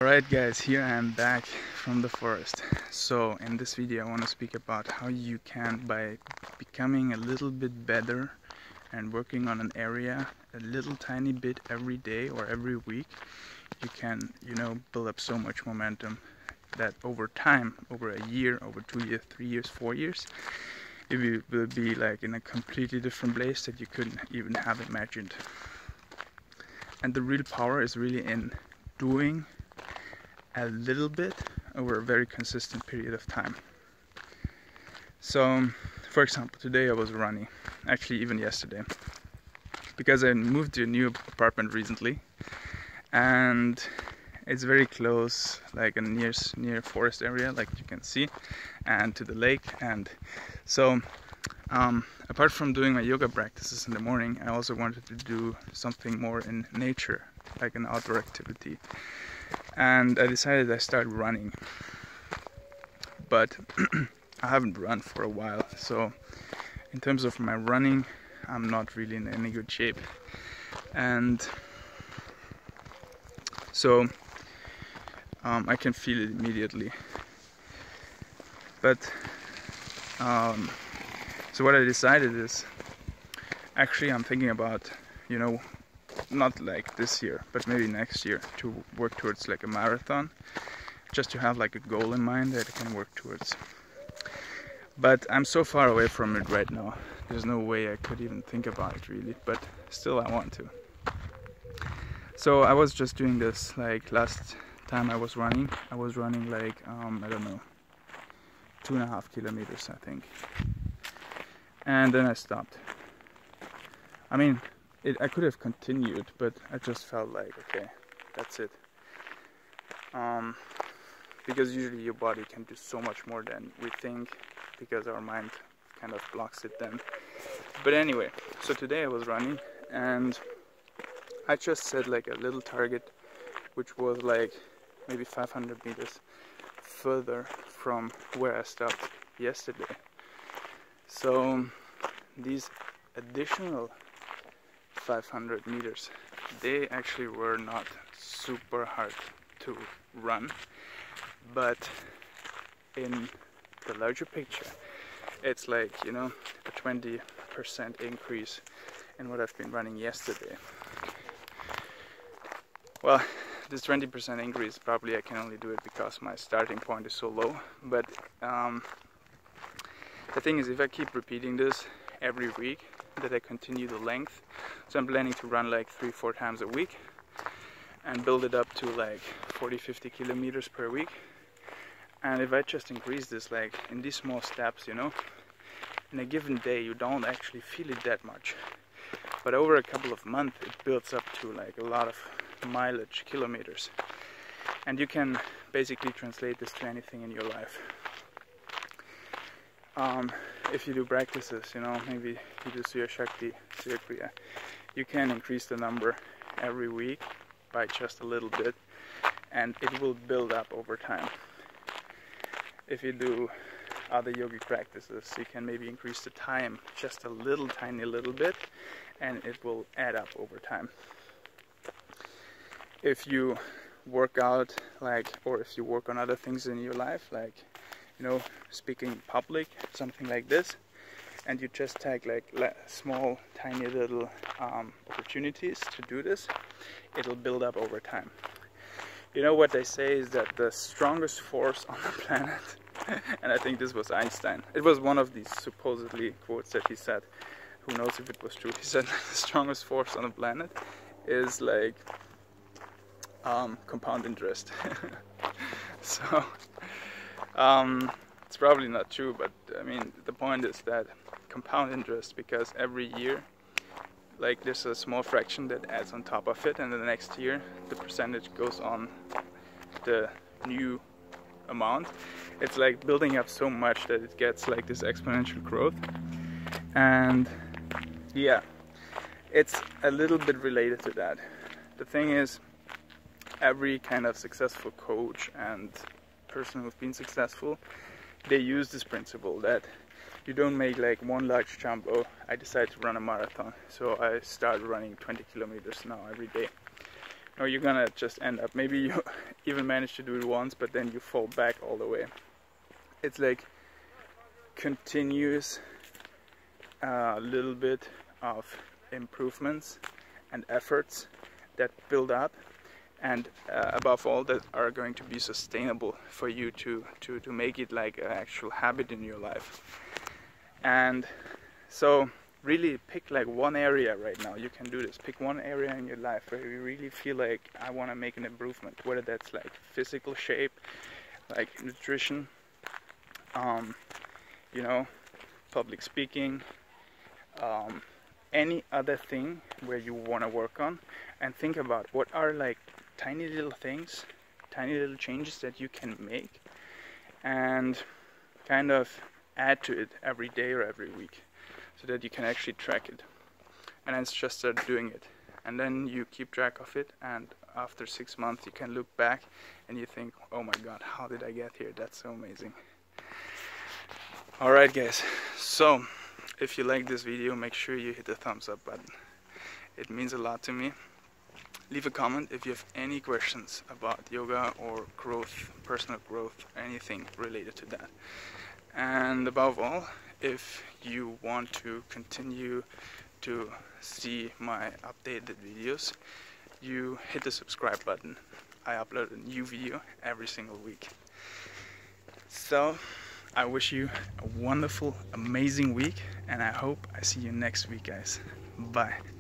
Alright guys, here I am back from the forest. So in this video I want to speak about how you can, by becoming a little bit better and working on an area a little tiny bit every day or every week, you can, build up so much momentum that over time, over a year, over 2 years, 3 years, 4 years, it will be like in a completely different place that you couldn't even have imagined. And the real power is really in doing a little bit over a very consistent period of time. So, for example, today I was running, actually even yesterday, because I moved to a new apartment recently, and it's very close, like a near forest area, like you can see, and to the lake. And so, apart from doing my yoga practices in the morning, I also wanted to do something more in nature, like an outdoor activity. And I decided I started running, but I haven't run for a while, so in terms of my running, I'm not really in any good shape. And so I can feel it immediately. But so what I decided is, actually I'm thinking about, not like this year, but maybe next year, to work towards like a marathon, just to have like a goal in mind that I can work towards. But I'm so far away from it right now, there's no way I could even think about it really, but still I want to. So I was just doing this, like last time I was running like, I don't know, 2.5 kilometers I think. And then I stopped. I mean, I could have continued, but I just felt like, okay, that's it. Because usually your body can do so much more than we think, because our mind kind of blocks it then. But anyway, so today I was running, and I just set like a little target, which was like maybe 500 meters further from where I stopped yesterday. So these additional 500 meters, they actually were not super hard to run, but in the larger picture it's like, a 20% increase in what I've been running yesterday. Well, this 20% increase, probably I can only do it because my starting point is so low, but the thing is, if I keep repeating this every week, that I continue the length, so I'm planning to run like 3-4 times a week and build it up to like 40-50 kilometers per week. And if I just increase this like in these small steps, in a given day you don't actually feel it that much, but over a couple of months it builds up to like a lot of mileage, kilometers, and you can basically translate this to anything in your life. If you do practices, maybe you do Surya Shakti, Surya Kriya, you can increase the number every week by just a little bit, and it will build up over time. If you do other yogic practices, you can maybe increase the time just a little, tiny little bit, and it will add up over time. If you work out, or if you work on other things in your life, like, speaking in public, something like this, and you just take like small, tiny little opportunities to do this, it'll build up over time. What they say is that the strongest force on the planet, and I think this was Einstein, it was one of these supposedly quotes that he said, who knows if it was true, he said that the strongest force on the planet is like compound interest. So it's probably not true, but I mean, the point is that compound interest, because every year, like, there's a small fraction that adds on top of it, and then the next year the percentage goes on the new amount. It's like building up so much that it gets like this exponential growth. And yeah, it's a little bit related to that. The thing is, every kind of successful coach and person who's been successful, they use this principle that you don't make like one large jump. Oh, I decided to run a marathon, so I start running 20 kilometers now every day. or you're gonna just end up, maybe you even manage to do it once, but then you fall back all the way. It's like continuous little bit of improvements and efforts that build up, and above all, that are going to be sustainable for you to make it like an actual habit in your life. And so really pick like one area right now. You can do this. Pick one area in your life where you really feel like, I want to make an improvement, whether that's like physical shape, like nutrition, you know, public speaking, any other thing where you want to work on, and think about what are like tiny little things, tiny little changes that you can make, and kind of add to it every day or every week, so that you can actually track it. And then just start doing it, and then you keep track of it, and after 6 months you can look back and you think, oh my god, how did I get here? That's so amazing. Alright guys, so if you like this video, make sure you hit the thumbs up button. It means a lot to me. Leave a comment if you have any questions about yoga or growth, personal growth, anything related to that. And above all, if you want to continue to see my updated videos, you hit the subscribe button. I upload a new video every single week. So I wish you a wonderful, amazing week, and I hope I see you next week, guys. Bye.